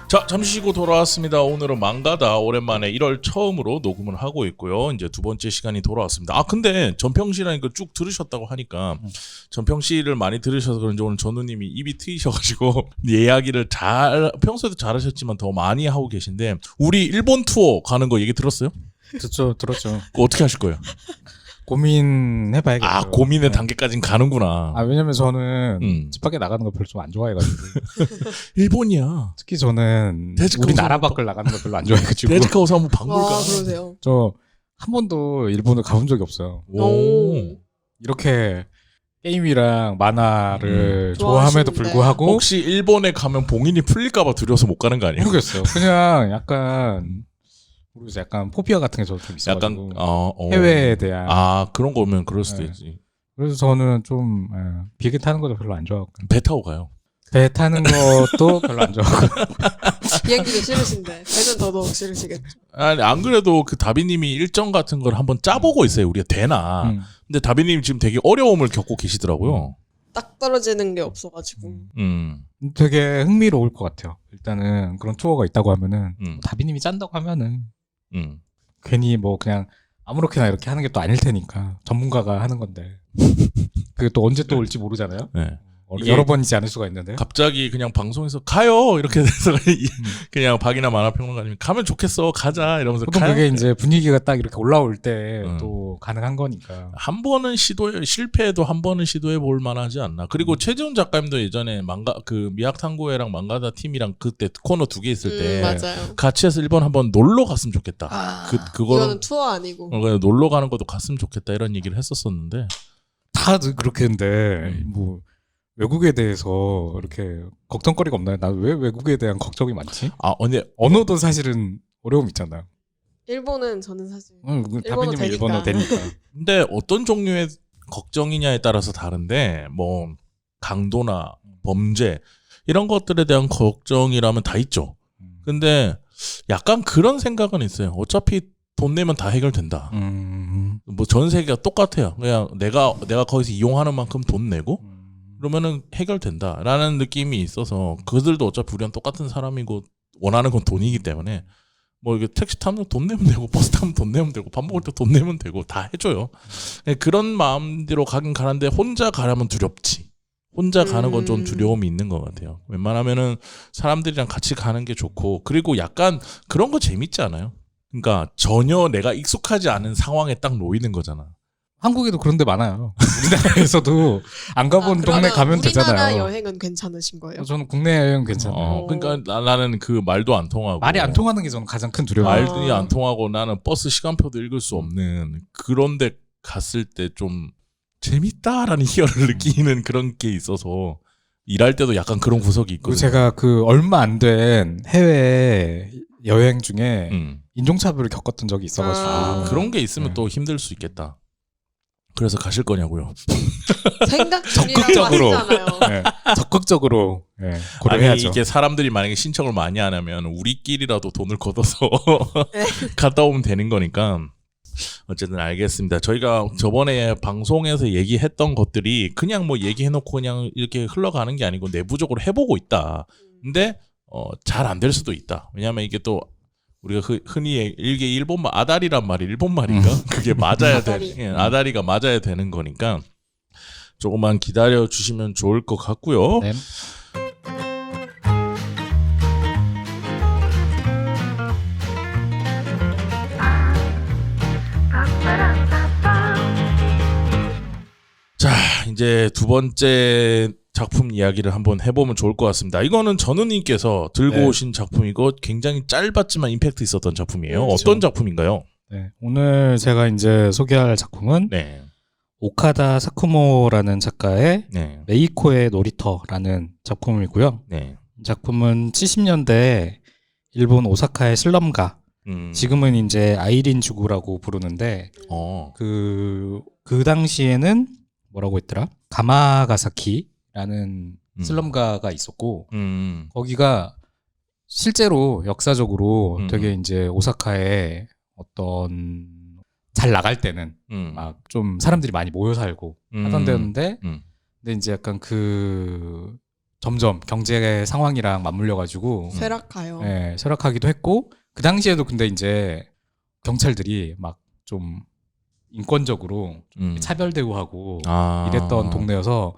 자, 잠시 쉬고 돌아왔습니다. 오늘은 망가다 오랜만에 1월 처음으로 녹음을 하고 있고요. 이제 두 번째 시간이 돌아왔습니다. 아, 근데 전평씨라니까 쭉 들으셨다고 하니까 전평씨를 많이 들으셔서 그런지 오늘 전우님이 입이 트이셔가지고 이야기를 평소에도 잘하셨지만 더 많이 하고 계신데, 우리 일본 투어 가는 거 얘기 들었어요? 들었죠. 그거 어떻게 하실 거예요? 고민해봐야겠죠. 아, 고민의 단계까지는 가는구나. 왜냐면 저는 집 밖에 나가는 거 별로 좀 안 좋아해가지고. 일본이야. 특히 저는 우리나라 밖을 나가는 거 별로 안 좋아해가지고. 데스카우스 한번 박물관. 아, 그러세요? 저 한 번도 일본을 가본 적이 없어요. 오. 이렇게 게임이랑 만화를 좋아함에도 좋아하시는데. 불구하고 혹시 일본에 가면 봉인이 풀릴까봐 두려워서 못 가는 거 아니에요? 모르겠어요. 그냥 약간 모르겠어요. 약간 포비아 같은 게 저도 좀 있어가지고. 해외에 대한. 그런 거면 그럴 수도 네. 있지. 그래서 저는 좀 비행기 타는 것도 별로 안 좋아하고. 배 타고 가요. 배 타는 것도 별로 안 좋아하고. 비행기도 싫으신데 배는 더더욱 싫으시겠죠. 아니, 안 그래도 그 다비님이 일정 같은 걸 한번 짜보고 있어요. 우리가 되나. 근데 다비님 지금 되게 어려움을 겪고 계시더라고요. 딱 떨어지는 게 없어가지고. 되게 흥미로울 것 같아요. 일단은 그런 투어가 있다고 하면은 음. 다비님이 짠다고 하면은 음. 괜히 뭐 그냥 아무렇게나 이렇게 하는 게 또 아닐 테니까 전문가가 하는 건데 그게 또 언제 또 올지 모르잖아요. 네. 여러 번이지 않을 수가 있는데. 갑자기 그냥 방송에서 가요 이렇게 돼서 그냥 박이나 만화평론가님이 가면 좋겠어 가자 이러면서 보통 가요. 그게 이제 분위기가 딱 이렇게 올라올 때 음. 또 가능한 거니까. 한 번은 실패해도 한 번은 시도해 볼 만하지 않나. 그리고 최지훈 작가님도 예전에 미약탐구회랑 망가다 팀이랑 그때 코너 2개 있을 때 맞아요. 같이 해서 일본 한번 놀러 갔으면 좋겠다. 이거는 투어 아니고. 그냥 놀러 가는 것도 갔으면 좋겠다 이런 얘기를 했었었는데. 다들 그렇게 했는데 뭐 외국에 대해서 이렇게 걱정거리가 없나요? 난 왜 외국에 대한 걱정이 많지? 근데 언어도 사실은 어려움 있잖아요. 일본은 저는 사실 다비님은 일본어 되니까. 근데 어떤 종류의 걱정이냐에 따라서 다른데, 뭐 강도나 범죄 이런 것들에 대한 걱정이라면 다 있죠. 근데 약간 그런 생각은 있어요. 어차피 돈 내면 다 해결된다. 뭐 전 세계가 똑같아요. 그냥 내가 거기서 이용하는 만큼 돈 내고 그러면은 해결된다라는 느낌이 있어서, 그들도 어차피 우리랑 똑같은 사람이고 원하는 건 돈이기 때문에 뭐 이게 택시 타면 돈 내면 되고 버스 타면 돈 내면 되고 밥 먹을 때 돈 내면 되고 다 해줘요. 그런 마음대로 가긴 가는데 혼자 가려면 두렵지. 혼자 가는 건 좀 두려움이 있는 것 같아요. 웬만하면은 사람들이랑 같이 가는 게 좋고, 그리고 약간 그런 거 재밌지 않아요? 그러니까 전혀 내가 익숙하지 않은 상황에 딱 놓이는 거잖아. 한국에도 그런 데 많아요. 우리나라에서도 안 가본 동네 가면 되잖아요. 우리나라 여행은 괜찮으신 거예요? 저는 국내 여행 괜찮아요. 그러니까 나는 그 말도 안 통하고 말이 안 통하는 게 저는 가장 큰 두려움이에요. 말이 안 통하고 나는 버스 시간표도 읽을 수 없는 그런데 갔을 때 좀 재밌다라는 희열을 느끼는 그런 게 있어서 일할 때도 약간 그런 구석이 있거든요. 제가 그 얼마 안 된 해외 여행 중에 인종차별을 겪었던 적이 있어가지고 그런 게 있으면 또 힘들 수 있겠다. 그래서 가실 거냐고요? 생각 중이라고 하시잖아요. 네, 적극적으로 고려해야죠. 아니, 이게 사람들이 만약에 신청을 많이 안 하면 우리끼리라도 돈을 걷어서 갔다 오면 되는 거니까. 어쨌든 알겠습니다. 저희가 저번에 방송에서 얘기했던 것들이 그냥 뭐 얘기해놓고 그냥 이렇게 흘러가는 게 아니고 내부적으로 해보고 있다. 근데 잘 안 될 수도 있다. 왜냐하면 이게 또 우리가 흔히 일개 일본말 아다리란 말이 일본말인가? 그게 맞아야 돼. 아다리가 맞아야 되는 거니까 조금만 기다려 주시면 좋을 것 같고요. 네. 자, 이제 두 번째 작품 이야기를 한번 해보면 좋을 것 같습니다. 이거는 전우님께서 들고 오신 작품이고 굉장히 짧았지만 임팩트 있었던 작품이에요. 그렇죠. 어떤 작품인가요? 네, 오늘 제가 이제 소개할 작품은 오카다 사쿠모라는 작가의 메이코의 놀이터라는 작품이고요. 이 작품은 70년대 일본 오사카의 슬럼가, 지금은 이제 아이린 주구라고 부르는데 그 당시에는 뭐라고 했더라? 가마가사키라는 슬럼가가 있었고 거기가 실제로 역사적으로 되게 이제 오사카에 어떤 잘 나갈 때는 막 좀 사람들이 많이 모여 살고 하던 데였는데 근데 이제 약간 그 점점 경제 상황이랑 맞물려가지고 쇠락가요. 예, 쇠락하기도 했고 그 당시에도 근데 이제 경찰들이 막 좀 인권적으로 좀 차별 대우하고 이랬던 동네여서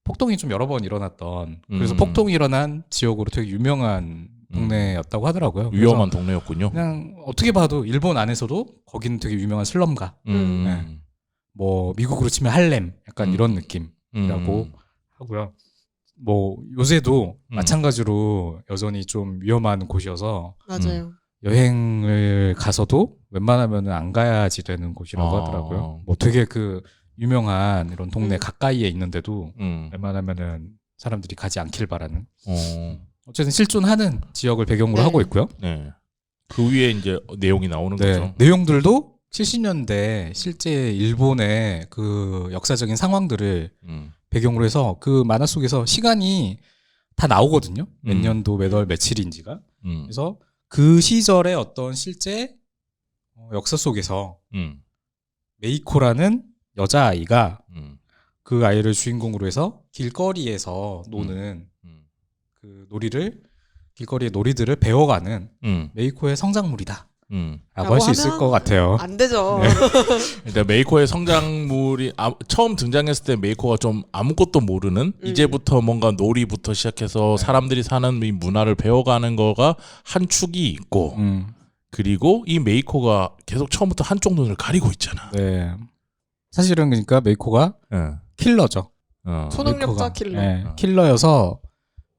폭동이 좀 여러 번 일어났던 그래서 폭동이 일어난 지역으로 되게 유명한 동네였다고 하더라고요. 위험한 동네였군요. 그냥 어떻게 봐도 일본 안에서도 거기는 되게 유명한 슬럼가. 네. 뭐 미국으로 치면 할렘 약간 이런 느낌이라고 하고요. 뭐 요새도 마찬가지로 여전히 좀 위험한 곳이어서 맞아요. 여행을 가서도 웬만하면 안 가야지 되는 곳이라고 아. 하더라고요. 뭐 되게 그 유명한 이런 동네 가까이에 있는데도 웬만하면은 사람들이 가지 않길 바라는. 어쨌든 실존하는 지역을 배경으로 네. 하고 있고요. 네. 그 위에 이제 내용이 나오는 네. 거죠. 내용들도 70년대 실제 일본의 그 역사적인 상황들을 배경으로 해서 그 만화 속에서 시간이 다 나오거든요. 몇 년도 몇 월 며칠인지가. 그래서 그 시절의 어떤 실제 역사 속에서 메이코라는 여자아이가 그 아이를 주인공으로 해서 길거리에서 노는 그 놀이를 길거리의 놀이들을 배워가는 메이코의 성장물이다. 라고 할 수 있을 하면 것 같아요. 안 되죠. 일단 메이코의 성장물이 처음 등장했을 때 메이코가 좀 아무것도 모르는 이제부터 뭔가 놀이부터 시작해서 사람들이 사는 이 문화를 배워가는 거가 한 축이 있고 그리고 이 메이코가 계속 처음부터 한쪽 눈을 가리고 있잖아. 네. 사실은 그러니까 메이코가 킬러죠. 초능력자 메이코가, 킬러. 네, 킬러여서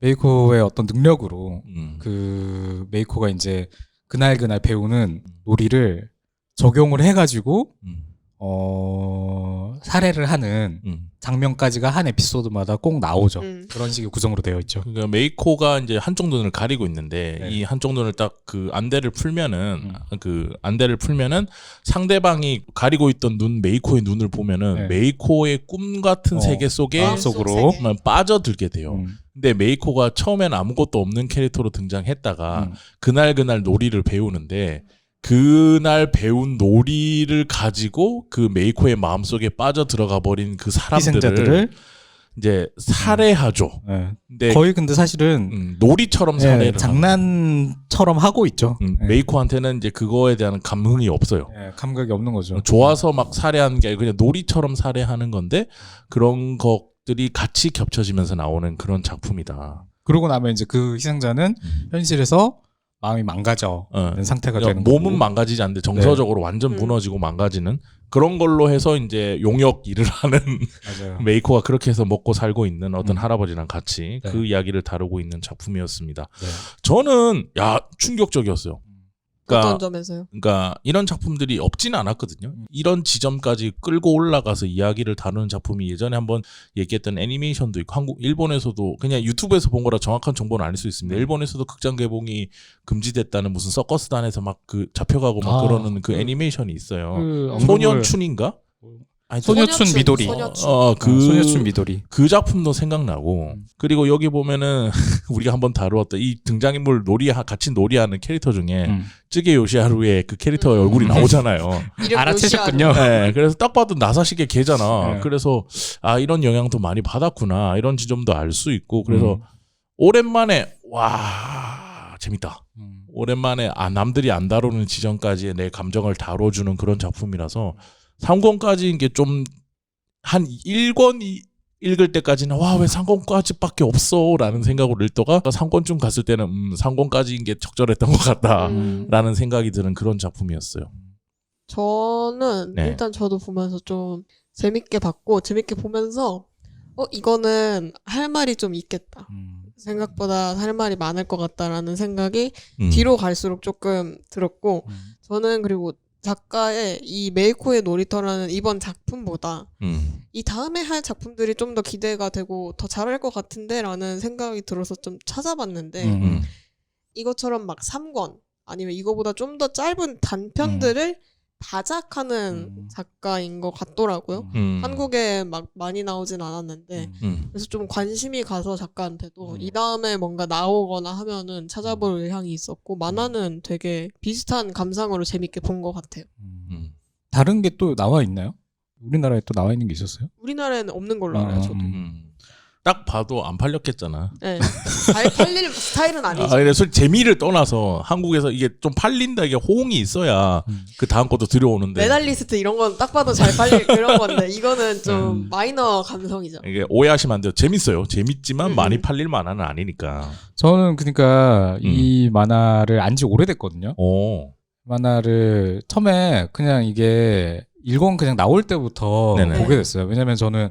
메이코의 어떤 능력으로 그 메이코가 이제 그날 배우는 놀이를 적용을 해가지고 살해를 하는 장면까지가 한 에피소드마다 꼭 나오죠. 그런 식의 구성으로 되어 있죠. 그러니까 메이코가 이제 한쪽 눈을 가리고 있는데 네. 이 한쪽 눈을 딱 그 안대를 풀면은 상대방이 가리고 있던 눈 메이코의 눈을 보면은 네. 메이코의 꿈 같은 세계 속에 마음속으로. 세계. 빠져들게 돼요. 근데 메이코가 처음엔 아무것도 없는 캐릭터로 등장했다가 그날 놀이를 배우는데 그날 배운 놀이를 가지고 그 메이코의 마음속에 빠져 들어가 버린 그 사람들을 희생자들을 이제 살해하죠. 네. 근데 거의 근데 사실은 놀이처럼 살해를 하는. 장난처럼 하고 있죠. 네. 메이코한테는 이제 그거에 대한 감흥이 없어요. 네, 감각이 없는 거죠. 좋아서 막 살해하는 게 아니고 그냥 놀이처럼 살해하는 건데 그런 것들이 같이 겹쳐지면서 나오는 그런 작품이다. 그러고 나면 이제 그 희생자는 현실에서 마음이 망가져 있는 상태가 되는 거고. 몸은 망가지지 않는데 정서적으로 완전 무너지고 망가지는 그런 걸로 해서 이제 용역 일을 하는 맞아요. 메이코가 그렇게 해서 먹고 살고 있는 어떤 할아버지랑 같이 네. 그 이야기를 다루고 있는 작품이었습니다. 네. 저는 충격적이었어요. 어떤 점에서요? 그러니까 이런 작품들이 없지는 않았거든요. 이런 지점까지 끌고 올라가서 이야기를 다루는 작품이 예전에 한번 얘기했던 애니메이션도 있고 일본에서도 그냥 유튜브에서 본 거라 정확한 정보는 아닐 수 있습니다. 일본에서도 극장 개봉이 금지됐다는 무슨 서커스단에서 막 그 잡혀가고 막 그러는 그 애니메이션이 있어요. 소년춘인가? 아니, 소녀춘 미도리. 소녀춘 미도리. 그 작품도 생각나고 그리고 여기 보면은 우리가 한번 다루었던 이 등장인물 같이 놀이하는 캐릭터 중에 쯔게 요시하루의 그 캐릭터 얼굴이 나오잖아요. 이름 알아채셨군요. 네, 그래서 딱 봐도 나사시계 걔잖아. 네. 그래서 이런 영향도 많이 받았구나 이런 지점도 알 수 있고 그래서 오랜만에 와 재밌다. 오랜만에 남들이 안 다루는 지점까지의 내 감정을 다뤄주는 그런 작품이라서 3권까지인 게 좀 한 1권 읽을 때까지는 와 왜 3권까지밖에 없어 라는 생각으로 읽다가 3권쯤 갔을 때는 3권까지인 게 적절했던 것 같다 라는 생각이 드는 그런 작품이었어요. 저는 네. 일단 저도 보면서 좀 재밌게 봤고 재밌게 보면서 이거는 할 말이 좀 있겠다. 생각보다 할 말이 많을 것 같다라는 생각이 뒤로 갈수록 조금 들었고 저는 그리고 작가의 이 메이코의 놀이터라는 이번 작품보다 이 다음에 할 작품들이 좀 더 기대가 되고 더 잘할 것 같은데 라는 생각이 들어서 좀 찾아봤는데 이것처럼 막 3권 아니면 이거보다 좀 더 짧은 단편들을 다작하는 작가인 것 같더라고요. 한국에 막 많이 나오진 않았는데 그래서 좀 관심이 가서 작가한테도 이 다음에 뭔가 나오거나 하면은 찾아볼 의향이 있었고 만화는 되게 비슷한 감상으로 재밌게 본 것 같아요. 다른 게 또 나와 있나요? 우리나라에 또 나와 있는 게 있었어요? 우리나라에는 없는 걸로 알아요. 저도. 딱 봐도 안 팔렸겠잖아. 네. 잘 팔릴 스타일은 아니죠. 아, 근데 솔직히 재미를 떠나서 한국에서 이게 좀 팔린다, 이게 호응이 있어야 그 다음 것도 들어오는데. 메달리스트 이런 건 딱 봐도 잘 팔릴 그런 건데 이거는 좀 마이너 감성이죠. 이게 오해하시면 안 돼요. 재밌어요. 재밌지만 많이 팔릴 만화는 아니니까. 저는 그러니까 이 만화를 안 지 오래됐거든요. 오. 만화를 처음에 그냥 이게 일권 그냥 나올 때부터 네네. 보게 됐어요. 왜냐면 저는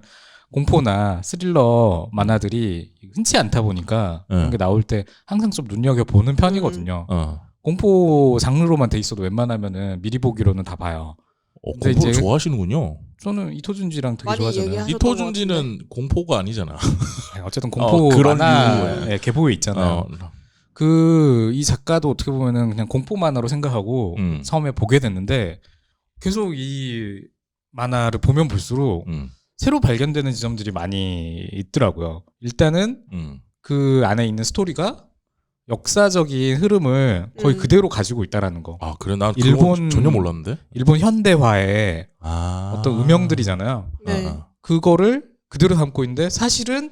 공포나 스릴러 만화들이 흔치 않다 보니까 그런 게 나올 때 항상 좀 눈여겨보는 편이거든요. 공포 장르로만 돼 있어도 웬만하면은 미리 보기로는 다 봐요. 근데 공포를 이제 좋아하시는군요. 저는 이토준지랑 되게 많이 좋아하잖아요. 얘기하셨던 이토준지는 공포가 아니잖아. 네, 어쨌든 공포 그런 만화 류의. 계보에 있잖아요. 이 작가도 어떻게 보면은 그냥 공포 만화로 생각하고 처음에 보게 됐는데 계속 이 만화를 보면 볼수록 새로 발견되는 지점들이 많이 있더라고요. 일단은 그 안에 있는 스토리가 역사적인 흐름을 거의 그대로 가지고 있다라는 거. 아, 그래? 난 일본 전혀 몰랐는데? 일본 현대화의 어떤 음영들이잖아요. 네. 그거를 그대로 담고 있는데 사실은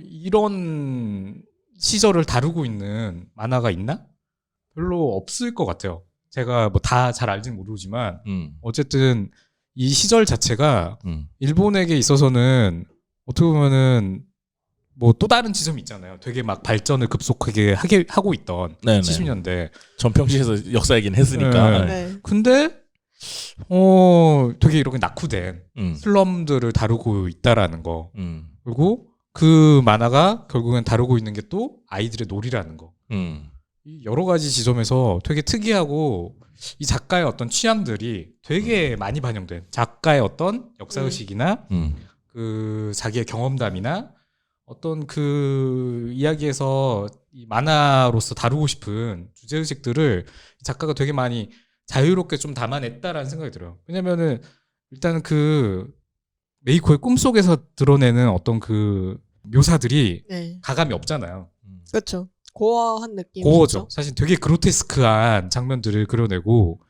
이런 시절을 다루고 있는 만화가 있나? 별로 없을 것 같아요. 제가 뭐 다 잘 알진 모르지만 어쨌든 이 시절 자체가 일본에게 있어서는 어떻게 보면은 뭐 또 다른 지점이 있잖아요. 되게 막 발전을 급속하게 하고 있던 네네. 70년대. 전평시에서 역사 얘기는 했으니까. 네. 근데 되게 이렇게 낙후된 슬럼들을 다루고 있다라는 거. 그리고 그 만화가 결국엔 다루고 있는 게 또 아이들의 놀이라는 거. 이 여러 가지 지점에서 되게 특이하고 이 작가의 어떤 취향들이 되게 많이 반영된 작가의 어떤 역사의식이나 그 자기의 경험담이나 어떤 그 이야기에서 이 만화로서 다루고 싶은 주제의식들을 작가가 되게 많이 자유롭게 좀 담아냈다라는 생각이 들어요. 왜냐면은 일단은 그 메이코의 꿈속에서 드러내는 어떤 그 묘사들이 네. 가감이 없잖아요. 그렇죠. 고어한 느낌. 고어죠. 사실 되게 그로테스크한 장면들을 그려내고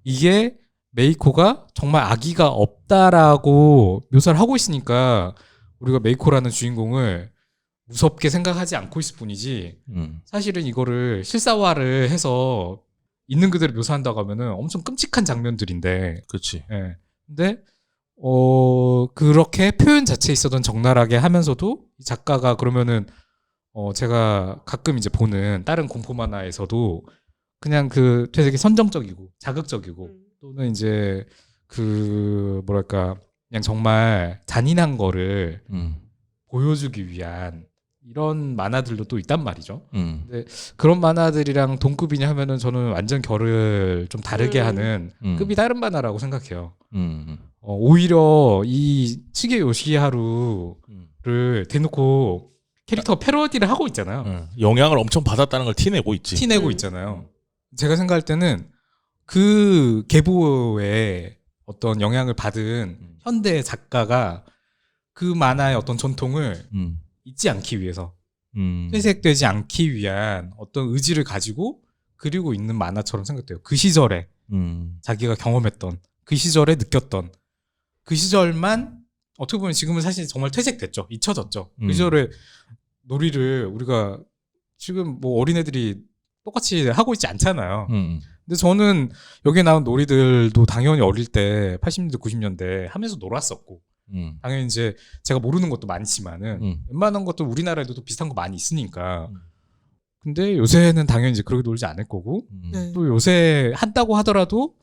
이게 메이코가 정말 아기가 없다라고 묘사를 하고 있으니까 우리가 메이코라는 주인공을 무섭게 생각하지 않고 있을 뿐이지 사실은 이거를 실사화를 해서 있는 그대로 묘사한다고 하면은 엄청 끔찍한 장면들인데 그렇지. 예. 근데 그렇게 표현 자체에 있어던 적나라하게 하면서도 이 작가가 그러면은 제가 가끔 이제 보는 다른 공포 만화에서도 그냥 그 되게 선정적이고 자극적이고 또는 이제 그 뭐랄까 그냥 정말 잔인한 거를 보여주기 위한 이런 만화들도 또 있단 말이죠. 근데 그런 만화들이랑 동급이냐 하면은 저는 완전 결을 좀 다르게 하는 급이 다른 만화라고 생각해요. 오히려 이 츠게 요시하루를 대놓고 캐릭터 패러디를 하고 있잖아요. 영향을 엄청 받았다는 걸 티내고 있지. 티내고 있잖아요. 제가 생각할 때는 그 계보에 어떤 영향을 받은 현대 작가가 그 만화의 어떤 전통을 잊지 않기 위해서 퇴색되지 않기 위한 어떤 의지를 가지고 그리고 있는 만화처럼 생각돼요. 그 시절에 자기가 경험했던 그 시절에 느꼈던 그 시절만 어떻게 보면 지금은 사실 정말 퇴색됐죠. 잊혀졌죠. 그 시절에 놀이를 우리가 지금 뭐 어린애들이 똑같이 하고 있지 않잖아요. 근데 저는 여기에 나온 놀이들도 당연히 어릴 때 80년대 90년대 하면서 놀았었고 당연히 이제 제가 모르는 것도 많지만은 웬만한 것도 우리나라에도 또 비슷한 거 많이 있으니까 근데 요새는 당연히 이제 그렇게 놀지 않을 거고 네. 또 요새 한다고 하더라도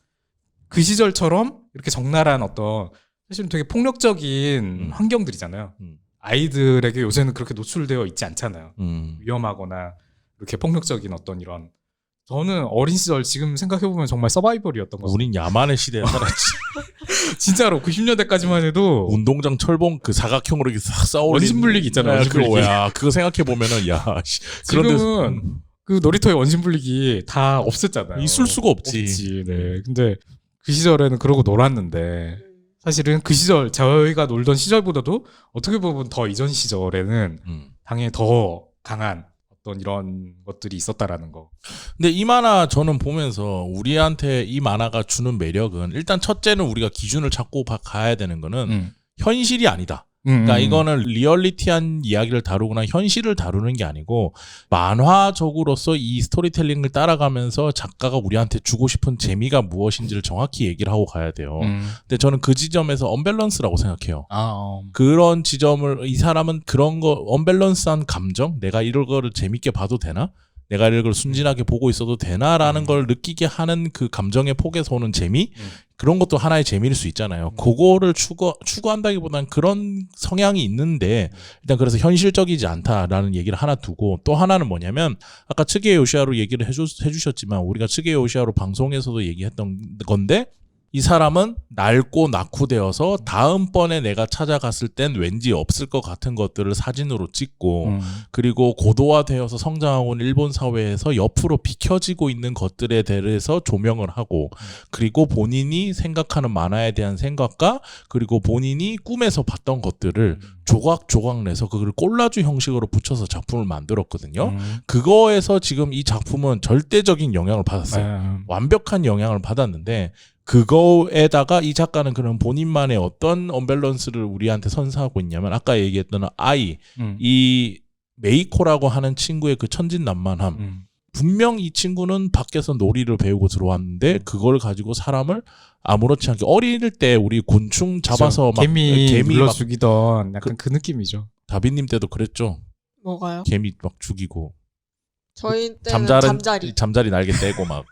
그 시절처럼 이렇게 적나라한 어떤 사실은 되게 폭력적인 환경들이잖아요. 아이들에게 요새는 그렇게 노출되어 있지 않잖아요. 위험하거나 이렇게 폭력적인 어떤 이런 저는 어린 시절 지금 생각해보면 정말 서바이벌이었던 것 같아요. 우린 야만의 시대에 살았지. 진짜로 90년대까지만 해도 운동장 철봉 그 사각형으로 이렇게 싹 쌓아올린 원심불릭 있잖아요. 그거 생각해보면은 그런데 지금은 그 놀이터의 원심불릭이 다 없앴잖아요. 있을 수가 없지. 없지. 네. 근데 그 시절에는 그러고 놀았는데 사실은 그 시절 저희가 놀던 시절보다도 어떻게 보면 더 이전 시절에는 당연히 더 강한 어떤 이런 것들이 있었다라는 거. 근데 이 만화 저는 보면서 우리한테 이 만화가 주는 매력은 일단 첫째는 우리가 기준을 찾고 가야 되는 거는 현실이 아니다. 그러니까 이거는 리얼리티한 이야기를 다루거나 현실을 다루는 게 아니고 만화적으로서 이 스토리텔링을 따라가면서 작가가 우리한테 주고 싶은 재미가 무엇인지를 정확히 얘기를 하고 가야 돼요. 근데 저는 그 지점에서 언밸런스라고 생각해요. 그런 지점을 이 사람은 그런 거 언밸런스한 감정, 내가 이런 거를 재밌게 봐도 되나? 내가 이걸 순진하게 보고 있어도 되나라는 걸 느끼게 하는 그 감정의 폭에서 오는 재미? 그런 것도 하나의 재미일 수 있잖아요. 그거를 추구한다기보다는 그런 성향이 있는데 일단 그래서 현실적이지 않다라는 얘기를 하나 두고 또 하나는 뭐냐면 아까 츠게 요시하루 얘기를 해주셨지만 우리가 츠게 요시하루 방송에서도 얘기했던 건데 이 사람은 낡고 낙후되어서 다음번에 내가 찾아갔을 땐 왠지 없을 것 같은 것들을 사진으로 찍고 그리고 고도화되어서 성장하고 있는 일본 사회에서 옆으로 비켜지고 있는 것들에 대해서 조명을 하고 그리고 본인이 생각하는 만화에 대한 생각과 그리고 본인이 꿈에서 봤던 것들을 조각조각 내서 그걸 콜라주 형식으로 붙여서 작품을 만들었거든요. 그거에서 지금 이 작품은 절대적인 영향을 받았어요. 완벽한 영향을 받았는데 그거에다가 이 작가는 그런 본인만의 어떤 언밸런스를 우리한테 선사하고 있냐면 아까 얘기했던 이 메이코라고 하는 친구의 그 천진난만함 분명 이 친구는 밖에서 놀이를 배우고 들어왔는데 그걸 가지고 사람을 아무렇지 않게 어릴 때 우리 곤충 잡아서 그렇죠. 막 개미 눌러 죽이던 약간 그 느낌이죠. 다비님 때도 그랬죠. 뭐가요? 개미 막 죽이고 저희 때는 잠자리 날개 떼고 막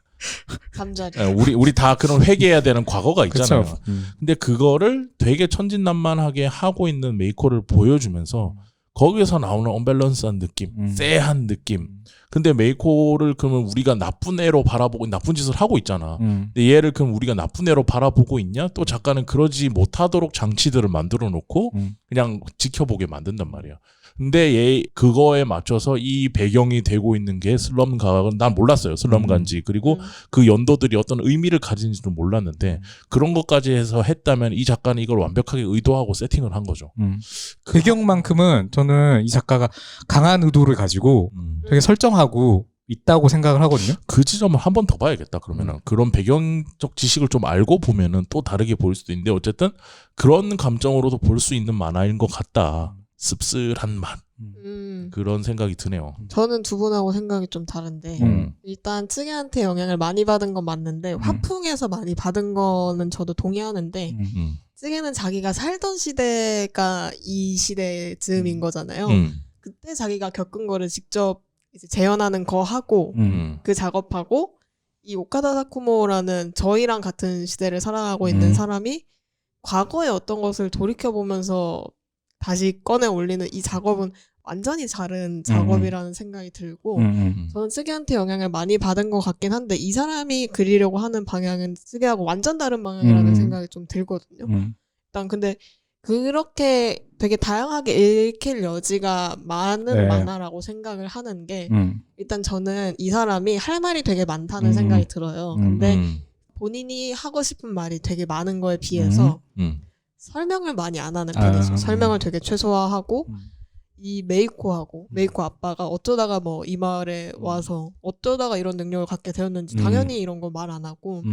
잠자리. 우리 다 그런 회개해야 되는 과거가 있잖아요. 그쵸. 근데 그거를 되게 천진난만하게 하고 있는 메이커를 보여주면서 거기에서 나오는 언밸런스한 느낌, 쎄한 느낌. 근데 메이코를 그러면 우리가 나쁜 애로 바라보고 나쁜 짓을 하고 있잖아. 근데 얘를 그럼 우리가 나쁜 애로 바라보고 있냐? 또 작가는 그러지 못하도록 장치들을 만들어 놓고 그냥 지켜보게 만든단 말이야. 근데 얘 그거에 맞춰서 이 배경이 되고 있는 게 슬럼가는 난 몰랐어요. 슬럼가인지. 그리고 그 연도들이 어떤 의미를 가지는지도 몰랐는데 그런 것까지 해서 했다면 이 작가는 이걸 완벽하게 의도하고 세팅을 한 거죠. 배경만큼은 저는 이 작가가 강한 의도를 가지고 되게 설정하고 있다고 생각을 하거든요. 그 지점을 한 번 더 봐야겠다. 그러면은 그런 배경적 지식을 좀 알고 보면은 또 다르게 보일 수도 있는데 어쨌든 그런 감정으로도 볼 수 있는 만화인 것 같다. 씁쓸한 맛. 그런 생각이 드네요. 저는 두 분하고 생각이 좀 다른데 일단 쯔게한테 영향을 많이 받은 건 맞는데 화풍에서 많이 받은 거는 저도 동의하는데 쯔게는 자기가 살던 시대가 이 시대 즈음인 거잖아요. 그때 자기가 겪은 거를 직접 이제 재현하는 거 하고 그 작업하고 이 오카다 사쿠모라는 저희랑 같은 시대를 살아가고 있는 사람이 과거의 어떤 것을 돌이켜보면서 다시 꺼내 올리는 이 작업은 완전히 다른 작업이라는 생각이 들고 저는 쯔게한테 영향을 많이 받은 것 같긴 한데 이 사람이 그리려고 하는 방향은 쯔게하고 완전 다른 방향이라는 생각이 좀 들거든요. 일단 근데 그렇게 되게 다양하게 읽힐 여지가 많은 만화라고 생각을 하는 게 일단 저는 이 사람이 할 말이 되게 많다는 생각이 들어요. 근데 본인이 하고 싶은 말이 되게 많은 거에 비해서 설명을 많이 안 하는 편이죠. 설명을 되게 최소화하고 이 메이코 아빠가 어쩌다가 뭐 이 마을에 와서 어쩌다가 이런 능력을 갖게 되었는지 당연히 이런 거 말 안 하고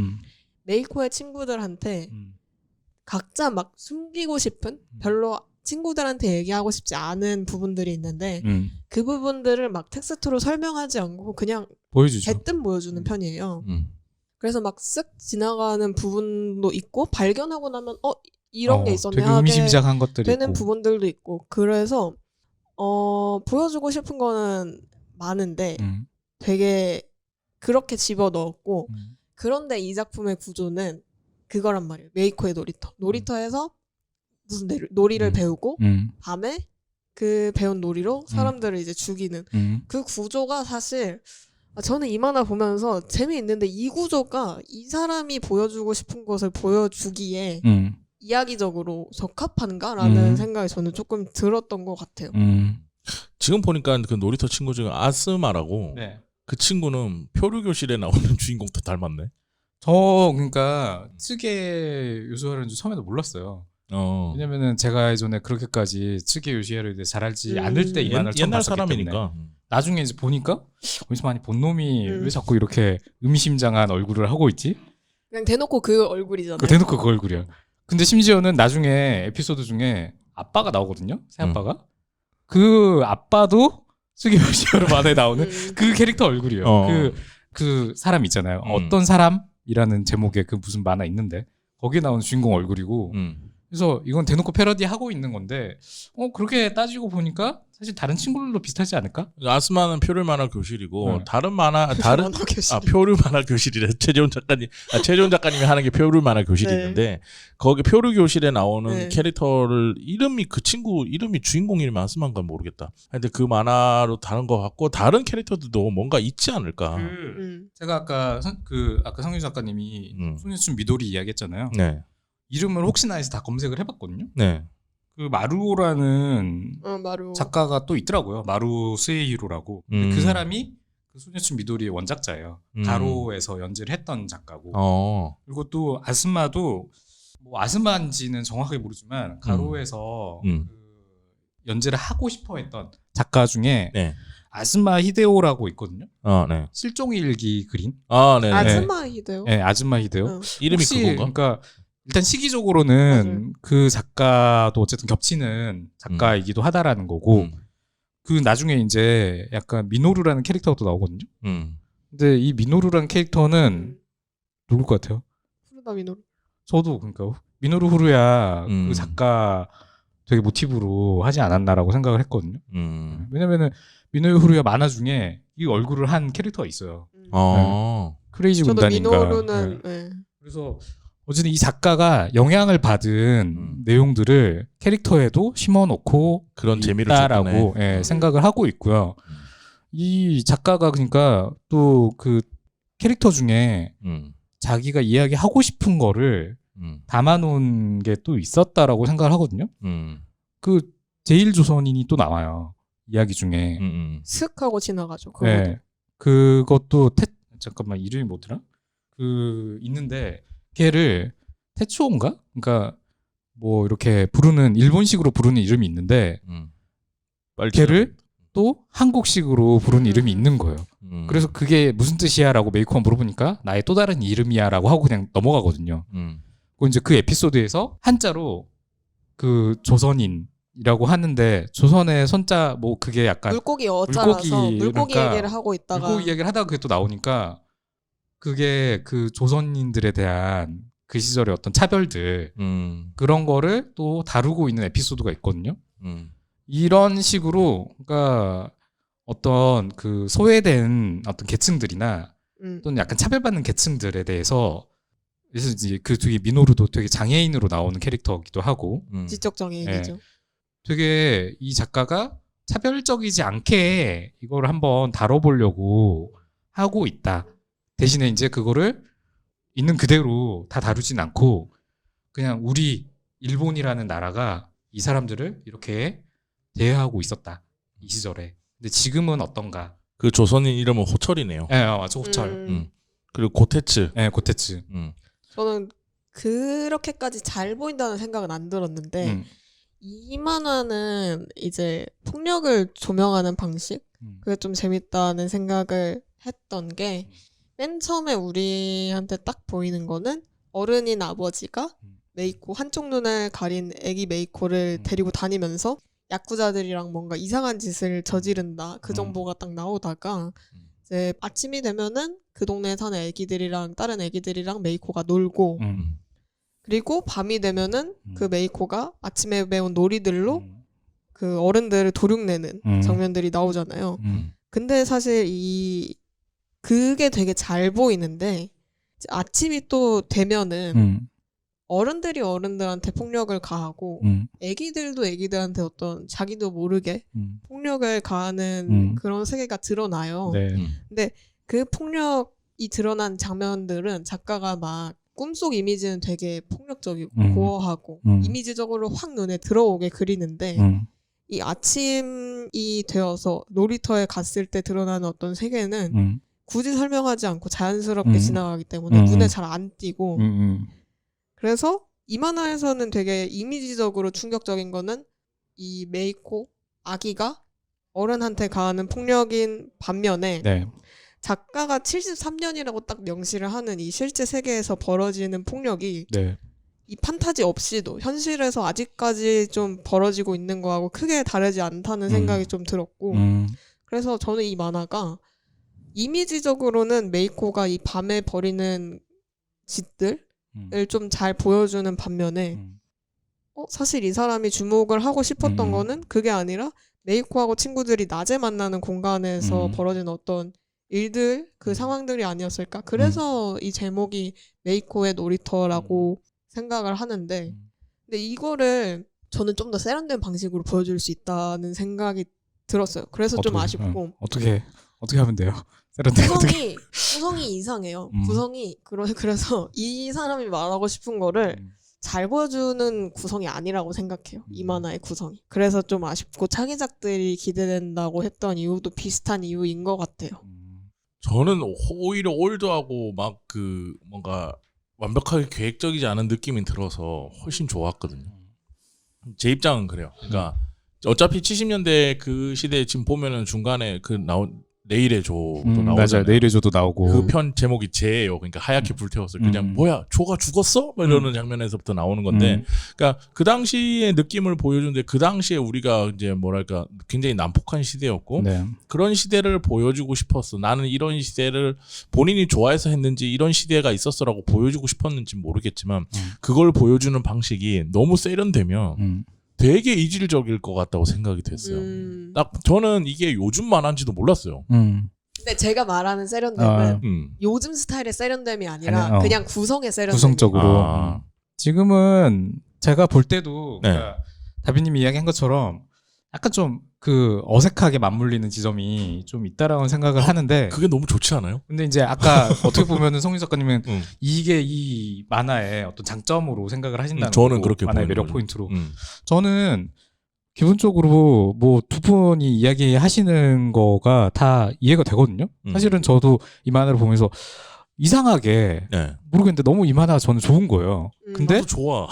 메이코의 친구들한테 각자 막 숨기고 싶은 별로 친구들한테 얘기하고 싶지 않은 부분들이 있는데 그 부분들을 막 텍스트로 설명하지 않고 그냥 보여주죠. 대뜸 보여주는 편이에요. 그래서 막 쓱 지나가는 부분도 있고 발견하고 나면 이런 게 있었네 되게 하게 의미심장한 것들이 되는 있고. 부분들도 있고 그래서 보여주고 싶은 거는 많은데 되게 그렇게 집어넣었고 그런데 이 작품의 구조는 그거란 말이에요. 메이코의 놀이터에서 무슨 놀이를 배우고 밤에 그 배운 놀이로 사람들을 이제 죽이는 그 구조가 사실 저는 이 만화 보면서 재미있는데 이 구조가 이 사람이 보여주고 싶은 것을 보여주기에 이야기적으로 적합한가라는 생각이 저는 조금 들었던 것 같아요. 지금 보니까 그 놀이터 친구 중에 아스마라고 그 친구는 표류교실에 나오는 주인공도 닮았네. 그러니까 츠게 요시하루는 처음에도 몰랐어요. 왜냐면은 제가 예전에 그렇게까지 츠게 요시하루에 대해 잘 알지 않을 때 이 만화를 처음 옛날 봤었기 사람이니까. 때문에 나중에 이제 보니까 어디서 많이 본 놈이 왜 자꾸 이렇게 의미심장한 얼굴을 하고 있지? 그냥 대놓고 그 얼굴이잖아요. 대놓고 그 얼굴이야. 근데 심지어는 나중에 에피소드 중에 아빠가 나오거든요. 새 아빠가. 그 아빠도 스기요시오로 만화에 나오는 그 캐릭터 얼굴이에요. 그 사람 있잖아요. 어떤 사람이라는 제목의 그 무슨 만화 있는데 거기에 나오는 주인공 얼굴이고 그래서 이건 대놓고 패러디 하고 있는 건데 그렇게 따지고 보니까 사실 다른 친구들도 비슷하지 않을까? 아스마는 표류 만화 교실이고 네. 다른 교실. 표류 만화 교실이래. 최재훈 작가님이 하는 게 표류 만화 교실이 네. 있는데 거기 표류 교실에 나오는 네. 캐릭터를 그 친구 이름이 주인공 이름이 아스마인가 모르겠다. 근데 그 만화로 다른 것 같고 다른 캐릭터들도 뭔가 있지 않을까. 제가 아까 성윤 작가님이 소녀춤 미도리 이야기했잖아요. 네. 이름을 혹시나 해서 다 검색을 해봤거든요. 네. 그 마루라는 마루. 작가가 또 있더라고요. 마루 스에히로라고. 그 사람이 그 소녀춤 미도리의 원작자예요. 가로에서 연재를 했던 작가고. 그리고 또 아스마도 뭐 아스마인지는 정확하게 모르지만 가로에서 그 연재를 하고 싶어했던 작가 중에 네. 아즈마 히데오라고 있거든요. 네. 실종일기 그린. 네. 아즈마 히데오. 네, 아즈마 히데오. 이름이 혹시 그건가? 그러니까 일단 시기적으로는 맞아요. 그 작가도 어쨌든 겹치는 작가이기도 하다라는 거고 그 나중에 이제 약간 미노루라는 캐릭터가 또 나오거든요. 근데 이 미노루라는 캐릭터는 누굴 것 같아요? 후르다 미노루. 저도 그러니까 미노루 후루야 그 작가 되게 모티브로 하지 않았나라고 생각을 했거든요. 왜냐면은 미노루 후루야 만화 중에 이 얼굴을 한 캐릭터가 있어요. 네. 크레이지 저도 군단인가. 미노루는 네. 그래서 어쨌든 이 작가가 영향을 받은 내용들을 캐릭터에도 심어놓고 그런 재미를 있다라고 생각을 하고 있고요. 이 작가가 그러니까 또 그 캐릭터 중에 자기가 이야기하고 싶은 거를 담아놓은 게 또 있었다라고 생각을 하거든요. 그 제1조선인이 또 나와요. 이야기 중에. 슥 하고 지나가죠. 네. 그것도 잠깐만 이름이 뭐더라? 그 있는데 걔를 태초인가? 그러니까 뭐 이렇게 부르는 일본식으로 부르는 이름이 있는데 걔를 또 한국식으로 부르는 이름이 있는 거예요. 그래서 그게 무슨 뜻이야라고 메이커가 물어보니까 나의 또 다른 이름이야라고 하고 그냥 넘어가거든요. 그리고 이제 그 에피소드에서 한자로 그 조선인이라고 하는데 조선의 선자 뭐 그게 약간 물고기 어자라서 물고기 그러니까 얘기를 하고 있다가 물고기 얘기를 하다가 그게 또 나오니까 그게 그 조선인들에 대한 그 시절의 어떤 차별들 그런 거를 또 다루고 있는 에피소드가 있거든요. 이런 식으로 그러니까 어떤 그 소외된 어떤 계층들이나 또는 약간 차별받는 계층들에 대해서 그래서 이제 그 뒤에 미노루도 되게 장애인으로 나오는 캐릭터이기도 하고 지적 장애인이죠. 되게 이 작가가 차별적이지 않게 이걸 한번 다뤄보려고 하고 있다. 대신에 이제 그거를 있는 그대로 다 다루진 않고 그냥 우리 일본이라는 나라가 이 사람들을 이렇게 대하고 있었다. 이 시절에. 근데 지금은 어떤가? 그 조선인 이름은 호철이네요. 네, 맞아. 호철. 그리고 고테츠. 네, 고테츠. 저는 그렇게까지 잘 보인다는 생각은 안 들었는데 이 만화는 이제 폭력을 조명하는 방식 그게 좀 재밌다는 생각을 했던 게 맨 처음에 우리한테 딱 보이는 거는 어른인 아버지가 메이코 한쪽 눈을 가린 애기 메이코를 데리고 다니면서 야쿠자들이랑 뭔가 이상한 짓을 저지른다 그 정보가 딱 나오다가 이제 아침이 되면은 그 동네에 사는 애기들이랑 다른 애기들이랑 메이코가 놀고 그리고 밤이 되면은 그 메이코가 아침에 배운 놀이들로 그 어른들을 도륙내는 장면들이 나오잖아요. 근데 사실 그게 되게 잘 보이는데 이제 아침이 또 되면은 어른들이 어른들한테 폭력을 가하고 애기들도 애기들한테 어떤 자기도 모르게 폭력을 가하는 그런 세계가 드러나요. 네. 근데 그 폭력이 드러난 장면들은 작가가 막 꿈속 이미지는 되게 폭력적이고 고어하고 이미지적으로 확 눈에 들어오게 그리는데 이 아침이 되어서 놀이터에 갔을 때 드러나는 어떤 세계는 굳이 설명하지 않고 자연스럽게 지나가기 때문에 눈에 잘 안 띄고 그래서 이 만화에서는 되게 이미지적으로 충격적인 거는 이 메이코 아기가 어른한테 가하는 폭력인 반면에 네. 작가가 73년이라고 딱 명시를 하는 이 실제 세계에서 벌어지는 폭력이 네. 이 판타지 없이도 현실에서 아직까지 좀 벌어지고 있는 거하고 크게 다르지 않다는 생각이 좀 들었고 그래서 저는 이 만화가 이미지적으로는 메이코가 이 밤에 벌이는 짓들을 좀 잘 보여주는 반면에 사실 이 사람이 주목을 하고 싶었던 거는 그게 아니라 메이코하고 친구들이 낮에 만나는 공간에서 벌어지는 어떤 일들, 그 상황들이 아니었을까? 그래서 이 제목이 메이코의 놀이터라고 생각을 하는데 근데 이거를 저는 좀 더 세련된 방식으로 보여줄 수 있다는 생각이 들었어요. 그래서 좀 아쉽고 어떻게 하면 돼요? 세련된 구성이 이상해요. 구성이 그래서 이 사람이 말하고 싶은 거를 잘 보여주는 구성이 아니라고 생각해요. 이 만화의 구성이. 그래서 좀 아쉽고 차기작들이 기대된다고 했던 이유도 비슷한 이유인 것 같아요. 저는 오히려 올드하고 막 그 뭔가 완벽하게 계획적이지 않은 느낌이 들어서 훨씬 좋았거든요. 제 입장은 그래요. 그러니까 어차피 70년대 그 시대에 지금 보면은 중간에 그 나온 내일의 조도 나오잖아요. 맞아요. 내일의 조도 나오고 그 편 제목이 제예요. 그러니까 하얗게 불태웠어요. 그냥 뭐야 조가 죽었어? 뭐 이러는 장면에서부터 나오는 건데, 그러니까 그 당시의 느낌을 보여주는데 그 당시에 우리가 이제 뭐랄까 굉장히 난폭한 시대였고 네. 그런 시대를 보여주고 싶었어. 나는 이런 시대를 본인이 좋아해서 했는지 이런 시대가 있었어라고 보여주고 싶었는지 모르겠지만 그걸 보여주는 방식이 너무 세련되면. 되게 이질적일 것 같다고 생각이 됐어요. 딱 저는 이게 요즘 만화인지도 몰랐어요. 근데 제가 말하는 세련됨은 요즘 스타일의 세련됨이 아니라 그냥 구성의 세련됨. 구성적으로. 지금은 제가 볼 때도 그러니까 다비님이 이야기한 것처럼 약간 좀 그 어색하게 맞물리는 지점이 좀 있다라는 생각을 하는데 그게 너무 좋지 않아요? 근데 이제 아까 어떻게 보면은 성민 작가님은 이게 이 만화의 어떤 장점으로 생각을 하신다는 저는 거고, 그렇게 만화의 보이는 매력 거죠. 포인트로 저는 기본적으로 뭐 두 분이 이야기하시는 거가 다 이해가 되거든요. 사실은 저도 이 만화를 보면서 이상하게 모르겠는데 너무 이 만화가 저는 좋은 거예요. 근데 나도 좋아.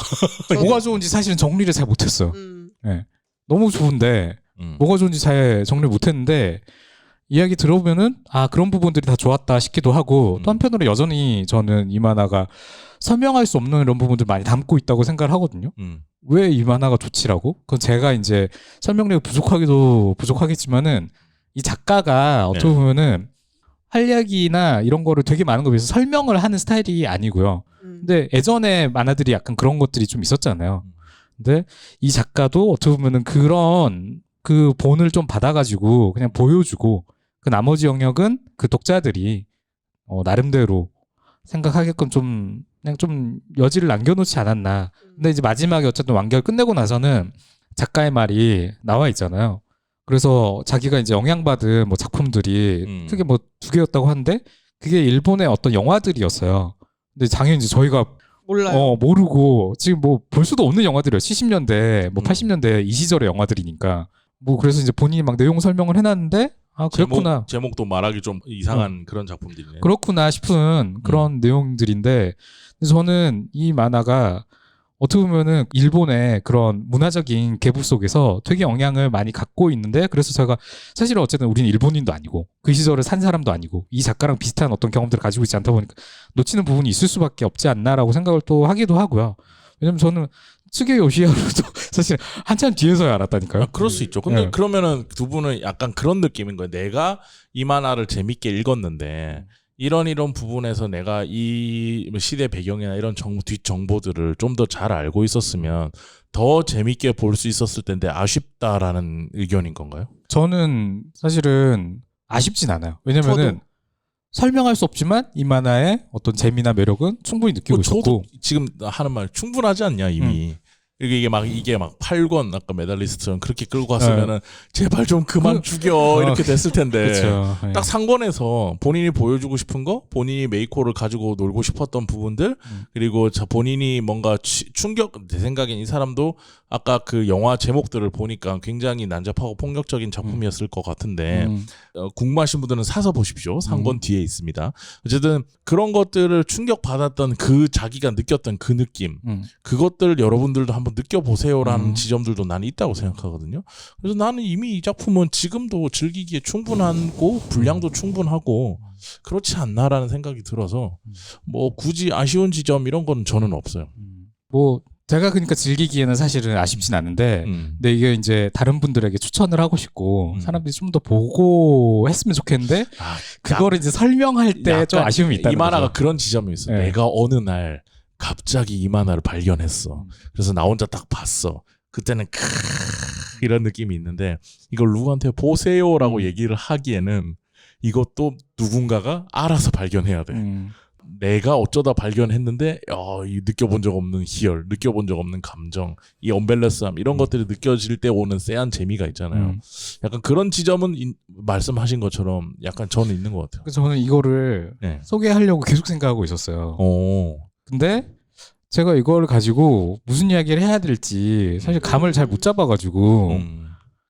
뭐가 좋은지 사실은 정리를 잘 못했어요. 네. 너무 좋은데 뭐가 좋은지 잘 정리를 못했는데 이야기 들어보면은 그런 부분들이 다 좋았다 싶기도 하고 또 한편으로 여전히 저는 이 만화가 설명할 수 없는 이런 부분들 많이 담고 있다고 생각을 하거든요. 왜 이 만화가 좋지라고? 그건 제가 이제 설명력이 부족하겠지만은 이 작가가 어떻게 보면은 활약이나 이런 거를 되게 많은 거 위해서 설명을 하는 스타일이 아니고요. 근데 예전에 만화들이 약간 그런 것들이 좀 있었잖아요. 근데 이 작가도 어떻게 보면은 그런 그 본을 좀 받아가지고 그냥 보여주고 그 나머지 영역은 그 독자들이 나름대로 생각하게끔 좀 그냥 좀 여지를 남겨놓지 않았나. 근데 이제 마지막에 어쨌든 완결 끝내고 나서는 작가의 말이 나와 있잖아요. 그래서 자기가 이제 영향받은 뭐 작품들이 크게 뭐 2개였다고 하는데 그게 일본의 어떤 영화들이었어요. 근데 당연히 이제 저희가 몰라요. 모르고 지금 뭐 볼 수도 없는 영화들이에요. 70년대, 뭐 80년대 이 시절의 영화들이니까. 뭐 그래서 이제 본인이 막 내용 설명을 해놨는데 그렇구나. 제목도 말하기 좀 이상한 그런 작품들이네. 그렇구나 싶은 그런 내용들인데 저는 이 만화가 어떻게 보면은 일본의 그런 문화적인 계보 속에서 되게 영향을 많이 갖고 있는데 그래서 제가 사실은 어쨌든 우리는 일본인도 아니고 그 시절을 산 사람도 아니고 이 작가랑 비슷한 어떤 경험들을 가지고 있지 않다 보니까 놓치는 부분이 있을 수밖에 없지 않나라고 생각을 또 하기도 하고요. 왜냐면 저는 츠게 요시하루도 사실 한참 뒤에서야 알았다니까요. 그럴 수 있죠. 근데 그러면은 두 분은 약간 그런 느낌인 거예요. 내가 이 만화를 재밌게 읽었는데 이런 부분에서 내가 이 시대 배경이나 이런 뒷 정보들을 좀 더 잘 알고 있었으면 더 재밌게 볼 수 있었을 텐데 아쉽다라는 의견인 건가요? 저는 사실은 아쉽진 않아요. 왜냐면은 저도. 설명할 수 없지만 이 만화의 어떤 재미나 매력은 충분히 느끼고 있었고. 저도 지금 하는 말 충분하지 않냐 이미. 이게 막 8권 아까 메달리스트처럼 그렇게 끌고 갔으면은 제발 좀 그만 죽여 이렇게 됐을 텐데 그쵸. 딱 상권에서 본인이 보여주고 싶은 거, 본인이 메이코를 가지고 놀고 싶었던 부분들, 그리고 본인이 뭔가 충격, 내 생각엔 이 사람도 아까 그 영화 제목들을 보니까 굉장히 난잡하고 폭력적인 작품이었을 것 같은데 궁금하신 분들은 사서 보십시오. 상권 뒤에 있습니다. 어쨌든 그런 것들을 충격받았던 그 자기가 느꼈던 그 느낌, 그것들 여러분들도 한번 느껴보세요라는 지점들도 나는 있다고 생각하거든요. 그래서 나는 이미 이 작품은 지금도 즐기기에 충분하고 분량도 충분하고 그렇지 않나라는 생각이 들어서 뭐 굳이 아쉬운 지점 이런 건 저는 없어요. 뭐 제가 그러니까 즐기기에는 사실은 아쉽진 않은데 근데 이게 이제 다른 분들에게 추천을 하고 싶고 사람들이 좀 더 보고 했으면 좋겠는데 그거를 이제 설명할 때 좀 아쉬움이 있다는 이 만화가 거죠. 그런 지점이 있어. 네. 내가 어느 날 갑자기 이 만화를 발견했어. 그래서 나 혼자 딱 봤어. 그때는 이런 느낌이 있는데 이걸 누구한테 보세요라고 얘기를 하기에는 이것도 누군가가 알아서 발견해야 돼. 내가 어쩌다 발견했는데 이 느껴본 적 없는 희열, 느껴본 적 없는 감정, 이 언밸런스함 이런 것들이 느껴질 때 오는 쎄한 재미가 있잖아요. 약간 그런 지점은 말씀하신 것처럼 약간 저는 있는 것 같아요. 그래서 저는 이거를 네. 소개하려고 계속 생각하고 있었어요. 오. 근데 제가 이걸 가지고 무슨 이야기를 해야 될지 사실 감을 잘 못 잡아가지고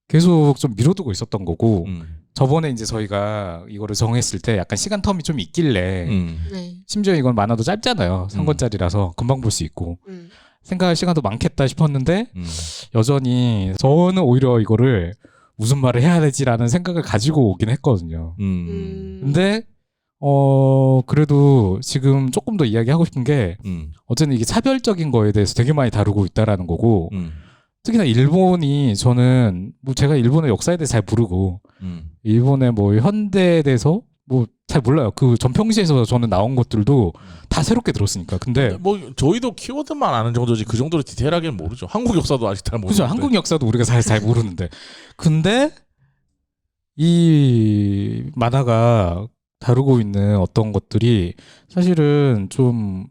계속 좀 미뤄두고 있었던 거고 저번에 이제 저희가 이거를 정했을 때 약간 시간 텀이 좀 있길래 네. 심지어 이건 만화도 짧잖아요. 3권짜리라서 금방 볼 수 있고 생각할 시간도 많겠다 싶었는데 여전히 저는 오히려 이거를 무슨 말을 해야 되지라는 생각을 가지고 오긴 했거든요. 근데 그래도 지금 조금 더 이야기하고 싶은 게 어쨌든 이게 차별적인 거에 대해서 되게 많이 다루고 있다라는 거고 특히나 일본이 저는 뭐 제가 일본의 역사에 대해서 잘 모르고 일본의 뭐 현대에 대해서 뭐 잘 몰라요. 그 전평시에서 저는 나온 것들도 다 새롭게 들었으니까. 근데 뭐 저희도 키워드만 아는 정도지 그 정도로 디테일하게는 모르죠. 한국 역사도 아직 잘 모르죠. 그죠. 한국 역사도 우리가 잘 모르는데. 근데 이 만화가 다루고 있는 어떤 것들이 사실은 좀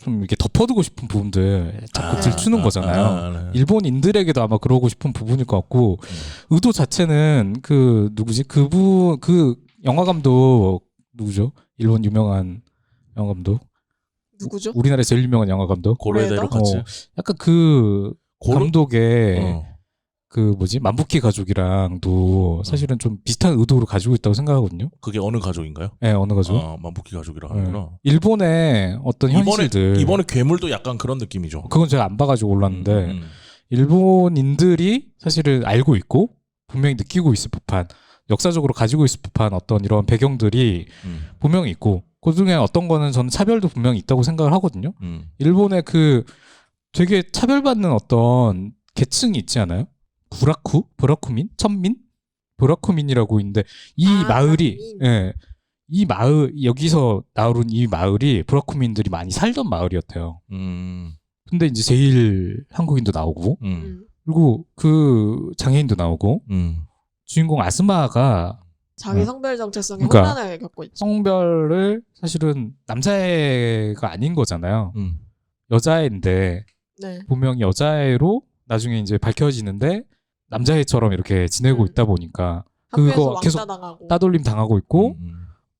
이렇게 덮어두고 싶은 부분들 자꾸 들추는 거잖아요. 네. 일본인들에게도 아마 그러고 싶은 부분일 것 같고 의도 자체는 그 누구지? 그 영화 감독 누구죠? 일본 유명한 영화 감독. 누구죠? 우리나라에 제일 유명한 영화 감독. 고레다 같이. 약간 그 감독의 그 뭐지? 만부키 가족이랑도 사실은 좀 비슷한 의도를 가지고 있다고 생각하거든요. 그게 어느 가족인가요? 네, 어느 가족? 만부키 가족이라 하는구나. 일본의 어떤 현실들. 이번에 괴물도 약간 그런 느낌이죠. 그건 제가 안 봐가지고 올랐는데 일본인들이 사실은 알고 있고 분명히 느끼고 있을 법한 역사적으로 가지고 있을 법한 어떤 이런 배경들이 분명히 있고 그중에 어떤 거는 저는 차별도 분명히 있다고 생각을 하거든요. 일본의 그 되게 차별받는 어떤 계층이 있지 않아요? 브라쿠민? 천민? 브라쿠민이라고 있는데 이 마을이 이 마을 여기서 나오는 이 마을이 브라쿠민들이 많이 살던 마을이었대요. 근데 이제 제일 한국인도 나오고 그리고 그 장애인도 나오고 주인공 아스마가 자기 성별 정체성에 그러니까 혼란을 겪고 있죠. 성별을 사실은 남자애가 아닌 거잖아요. 여자애인데 네. 분명히 여자애로 나중에 이제 밝혀지는데 남자애처럼 이렇게 지내고 있다 보니까 그거 계속 당하고. 따돌림 당하고 있고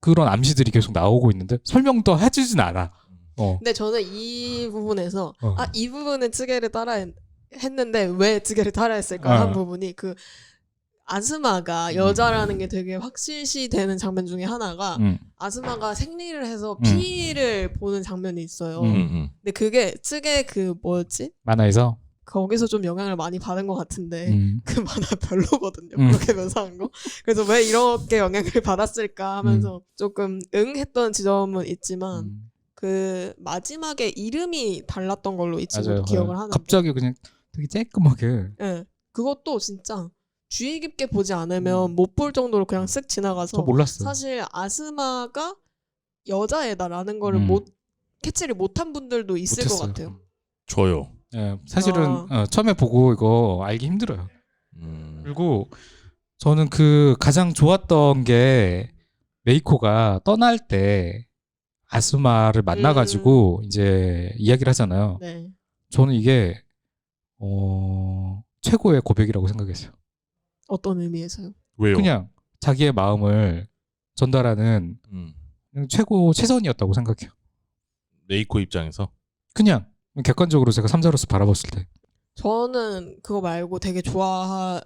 그런 암시들이 계속 나오고 있는데 설명도 해주진 않아. 근데 저는 이 부분에서 이 부분은 츠게를 따라 했는데 왜 츠게를 따라 했을까 한 부분이 그 아스마가 여자라는 게 되게 확실시 되는 장면 중에 하나가 아스마가 생리를 해서 피를 보는 장면이 있어요. 근데 그게 츠게 그 뭐였지? 만화에서? 거기서 좀 영향을 많이 받은 것 같은데 그 만화 별로거든요. 그렇게 묘사한 거. 그래서 왜 이렇게 영향을 받았을까 하면서 조금 했던 지점은 있지만 그 마지막에 이름이 달랐던 걸로 이 친구도 기억을 하는데 갑자기 그냥 되게 쬐끔하게 네. 그것도 진짜 주의 깊게 보지 않으면 못 볼 정도로 그냥 쓱 지나가서 저 몰랐어요. 사실 아스마가 여자애다라는 거를 캐치를 못한 분들도 있을 것 같아요. 저요. 네, 사실은 처음에 보고 이거 알기 힘들어요. 그리고 저는 그 가장 좋았던 게 메이코가 떠날 때 아스마를 만나가지고 이제 이야기를 하잖아요. 네. 저는 이게 최고의 고백이라고 생각했어요. 어떤 의미에서요? 왜요? 그냥 자기의 마음을 전달하는 그냥 최선이었다고 생각해요. 메이코 입장에서? 그냥 객관적으로 제가 3자로서 바라봤을 때. 저는 그거 말고 되게 좋아한다?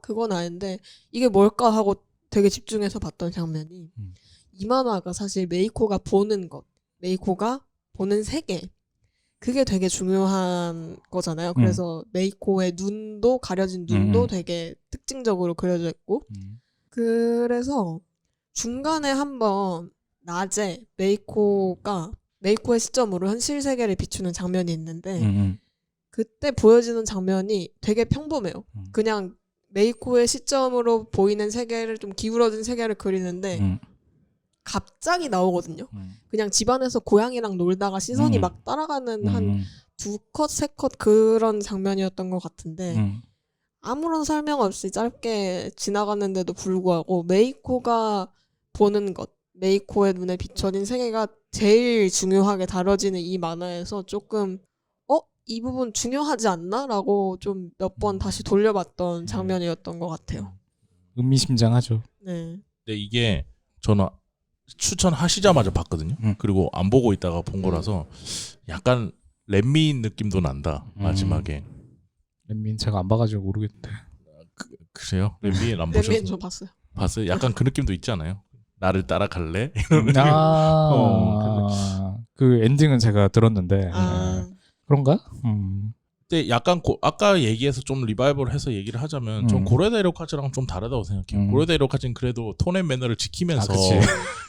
그건 아닌데 이게 뭘까 하고 되게 집중해서 봤던 장면이 이 만화가 사실 메이코가 보는 것, 메이코가 보는 세계 그게 되게 중요한 거잖아요. 그래서 메이코의 눈도 가려진 눈도 되게 특징적으로 그려져 있고 그래서 중간에 한번 낮에 메이코가 메이코의 시점으로 현실 세계를 비추는 장면이 있는데 음. 그때 보여지는 장면이 되게 평범해요. 그냥 메이코의 시점으로 보이는 세계를 좀 기울어진 세계를 그리는데 갑자기 나오거든요. 그냥 집안에서 고양이랑 놀다가 시선이 막 따라가는 한 2컷, 3컷 그런 장면이었던 것 같은데 아무런 설명 없이 짧게 지나갔는데도 불구하고 메이코가 보는 것, 메이코의 눈에 비춰진 세계가 제일 중요하게 다뤄지는 이 만화에서 조금 이 부분 중요하지 않나? 라고 좀 몇 번 다시 돌려봤던 장면이었던 것 같아요. 의미심장하죠. 네. 근데 이게 저는 추천하시자마자 봤거든요. 그리고 안 보고 있다가 본 거라서 약간 렛미인 느낌도 난다. 마지막에. 렛민 제가 안 봐가지고 모르겠는데. 그래요? 렛미인 안 보셨어요? 렛민 저 봤어요. 봤어요? 약간 그 느낌도 있잖아요. 나를 따라갈래? 그 엔딩은 제가 들었는데 그런가? 근데 약간 아까 얘기해서 좀 리바이벌 해서 얘기를 하자면 전 고레다 이로카즈랑 좀 다르다고 생각해요. 고레다 이로카즈는 그래도 톤 앤 매너를 지키면서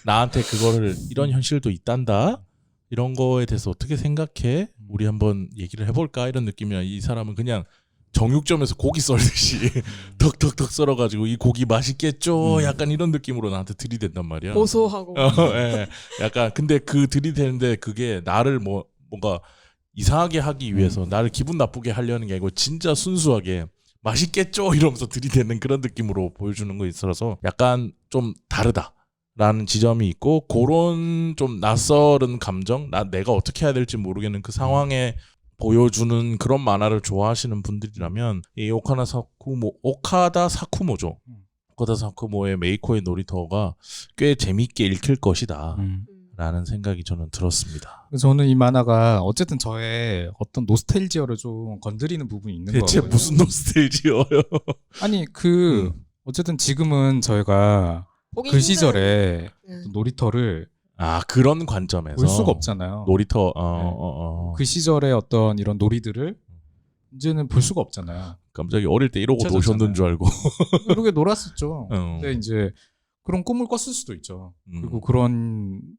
나한테 그거를 이런 현실도 있단다. 이런 거에 대해서 어떻게 생각해? 우리 한번 얘기를 해볼까? 이런 느낌이야. 이 사람은 그냥 정육점에서 고기 썰듯이 덕덕덕 썰어가지고 이 고기 맛있겠죠? 약간 이런 느낌으로 나한테 들이댄단 말이야. 고소하고. 예. 약간 근데 그 들이대는데 그게 나를 뭔가 이상하게 하기 위해서 나를 기분 나쁘게 하려는 게 아니고 진짜 순수하게 맛있겠죠? 이러면서 들이대는 그런 느낌으로 보여주는 거 있어서 약간 좀 다르다라는 지점이 있고 그런 좀 낯설은 감정 내가 어떻게 해야 될지 모르겠는 그 상황에 보여주는 그런 만화를 좋아하시는 분들이라면 이 오카다 사쿠모죠. 오카다 사쿠모의 메이코의 놀이터가 꽤 재밌게 읽힐 것이다. 라는 생각이 저는 들었습니다. 저는 이 만화가 어쨌든 저의 어떤 노스텔지어를 좀 건드리는 부분이 있는 거예요. 대체 무슨 노스텔지어요? 아니 어쨌든 지금은 저희가 보기 그 힘든- 시절에 네. 놀이터를 그런 관점에서 볼 수가 없잖아요. 놀이터 그 시절의 어떤 이런 놀이들을 이제는 볼 수가 없잖아요. 깜짝이 어릴 때 이러고 잊혀졌잖아요. 노셨는 줄 알고. 그러게 놀았었죠. 어. 근데 이제 그런 꿈을 꿨을 수도 있죠. 그리고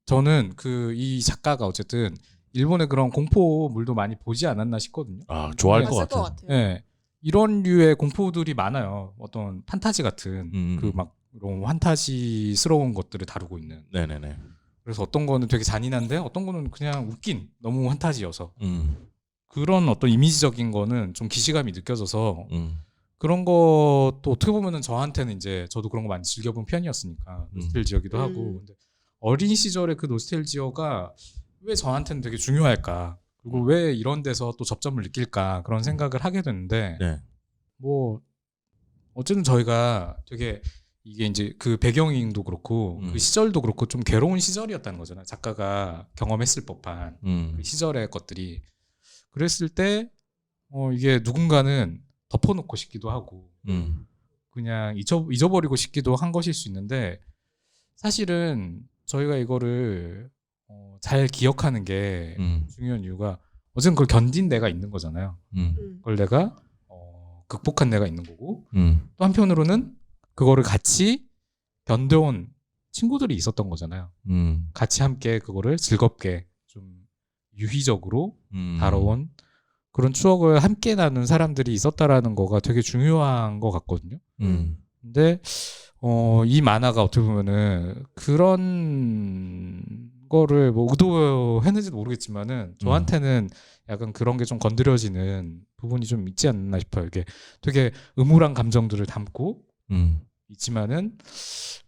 저는 이 작가가 어쨌든 일본의 그런 공포물도 많이 보지 않았나 싶거든요. 좋아할 것 봤을 같아. 같아요. 네. 이런 류의 공포들이 많아요. 어떤 판타지 같은 그 막 이런 환타지스러운 것들을 다루고 있는. 네네네. 그래서 어떤 거는 되게 잔인한데 어떤 거는 그냥 웃긴 너무 환타지여서 그런 어떤 이미지적인 거는 좀 기시감이 느껴져서 그런 것도 어떻게 보면은 저한테는 이제 저도 그런 거 많이 즐겨본 편이었으니까 노스텔지어기도 하고 근데 어린 시절의 그 노스텔지어가 왜 저한테는 되게 중요할까 그리고 왜 이런 데서 또 접점을 느낄까 그런 생각을 하게 됐는데 네. 뭐 어쨌든 저희가 되게 이게 이제 그 배경도 그렇고 그 시절도 그렇고 좀 괴로운 시절이었다는 거잖아요. 작가가 경험했을 법한 그 시절의 것들이 그랬을 때 이게 누군가는 덮어놓고 싶기도 하고 그냥 잊어버리고 싶기도 한 것일 수 있는데 사실은 저희가 이거를 잘 기억하는 게 중요한 이유가 어쨌든 그걸 견딘 내가 있는 거잖아요. 그걸 내가 극복한 내가 있는 거고 또 한편으로는 그거를 같이 견뎌온 친구들이 있었던 거잖아요. 같이 함께 그거를 즐겁게 좀 유희적으로 다뤄온 그런 추억을 함께 나눈 사람들이 있었다라는 거가 되게 중요한 것 같거든요. 근데 이 만화가 어떻게 보면은 그런 거를 뭐 의도했는지도 모르겠지만은 저한테는 약간 그런 게 좀 건드려지는 부분이 좀 있지 않나 싶어요. 이게 되게 음울한 감정들을 담고 있지만은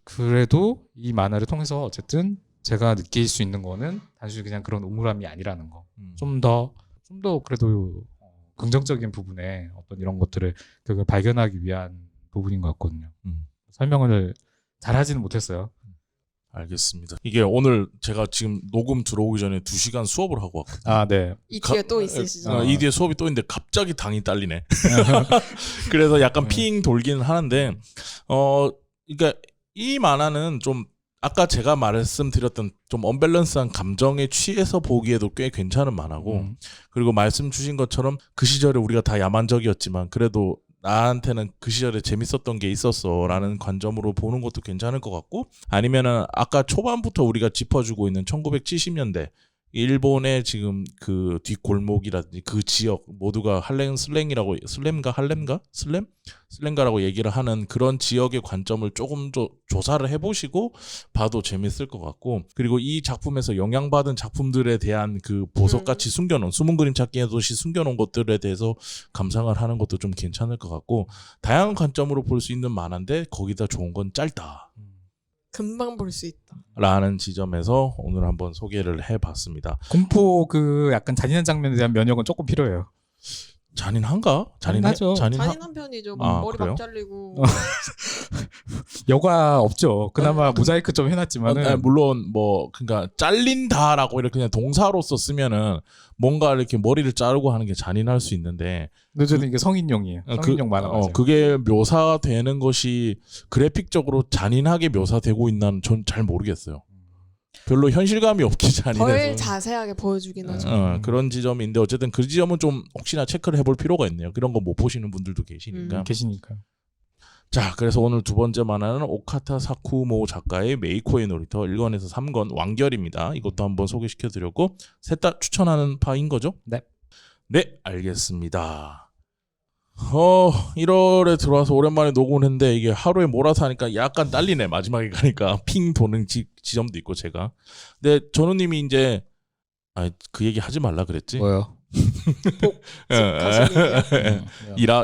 그래도 이 만화를 통해서 어쨌든 제가 느낄 수 있는 거는 단순히 그냥 그런 음울함이 아니라는 거. 좀 더 그래도 긍정적인 부분에 어떤 이런 것들을 그걸 발견하기 위한 부분인 것 같거든요. 설명을 잘하지는 못했어요. 알겠습니다. 이게 오늘 제가 지금 녹음 들어오기 전에 2시간 수업을 하고 왔거든요. 네. 이 뒤에 또 있으시죠? 이 뒤에 수업이 또 있는데 갑자기 당이 딸리네. 그래서 약간 핑 돌기는 하는데 그러니까 이 만화는 좀 아까 제가 말씀드렸던 좀 언밸런스한 감정에 취해서 보기에도 꽤 괜찮은 만화고 그리고 말씀 주신 것처럼 그 시절에 우리가 다 야만적이었지만 그래도 나한테는 그 시절에 재밌었던 게 있었어 라는 관점으로 보는 것도 괜찮을 것 같고 아니면은 아까 초반부터 우리가 짚어주고 있는 1970년대 일본의 지금 그 뒷골목이라든지 그 지역 모두가 슬랭이라고 슬랭가라고 얘기를 하는 그런 지역의 관점을 조금 더 조사를 해보시고 봐도 재밌을 것 같고, 그리고 이 작품에서 영향받은 작품들에 대한 그 보석같이 숨겨놓은 숨은 그림 찾기의 도시 숨겨놓은 것들에 대해서 감상을 하는 것도 좀 괜찮을 것 같고, 다양한 관점으로 볼 수 있는 만화인데 거기다 좋은 건 짧다. 금방 볼 수 있다. 라는 지점에서 오늘 한번 소개를 해봤습니다. 공포 그 약간 잔인한 장면에 대한 면역은 조금 필요해요. 잔인한가? 잔인하죠. 잔인한 편이죠. 막 아, 머리 그래요? 막 잘리고. 여과 없죠. 그나마 모자이크 좀 해놨지만은 물론 뭐 그러니까 잘린다라고 이렇게 그냥 동사로서 쓰면은 뭔가 이렇게 머리를 자르고 하는 게 잔인할 수 있는데, 근데 저는 이게 성인용이에요. 성인용 만화 맞아요. 그게 묘사되는 것이 그래픽적으로 잔인하게 묘사되고 있나는 전 잘 모르겠어요. 별로 현실감이 없게 덜 잔인해서. 자세하게 보여주긴 하죠. 그런 지점인데 어쨌든 그 지점은 좀 혹시나 체크를 해볼 필요가 있네요. 그런 거 못 보시는 분들도 계시니까. 계시니까. 자, 그래서 오늘 두 번째 만화는 오카타 사쿠모 작가의 메이코의 놀이터 1권에서 3권 완결입니다. 이것도 한번 소개시켜드렸고, 셋 다 추천하는 파인 거죠? 네. 네, 알겠습니다. 1월에 들어와서 오랜만에 녹음을 했는데 이게 하루에 몰아서 하니까 약간 딸리네. 마지막에 가니까 핑 도는 지점도 있고 제가. 근데 전우님이 이제 그 얘기 하지 말라 그랬지? 뭐요?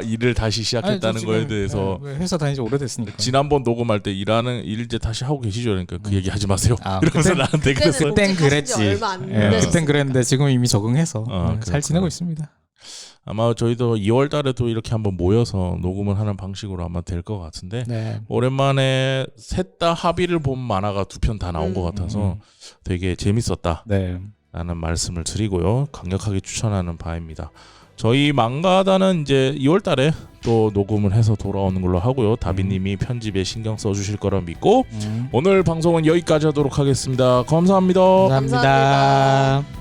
일을 다시 시작했다는 거에 대해서 회사 다니지 오래됐으니까. 지난번 녹음할 때 일 이제 다시 하고 계시죠? 그러니까 그 얘기 하지 마세요. 이러면서 나한테 그랬어. 그땐 그랬지. 얼마 안 됐었어요. 그땐 그랬는데 지금 이미 적응해서 잘 그렇구나. 지내고 있습니다. 아마 저희도 2월 달에도 이렇게 한번 모여서 녹음을 하는 방식으로 아마 될 것 같은데, 네. 오랜만에 셋 다 합의를 본 만화가 2편 다 나온 것 같아서 되게 재밌었다 네. 라는 말씀을 드리고요. 강력하게 추천하는 바입니다. 저희 망가다는 이제 2월 달에 또 녹음을 해서 돌아오는 걸로 하고요. 다비님이 편집에 신경 써주실 거라 믿고 오늘 방송은 여기까지 하도록 하겠습니다. 감사합니다. 감사합니다.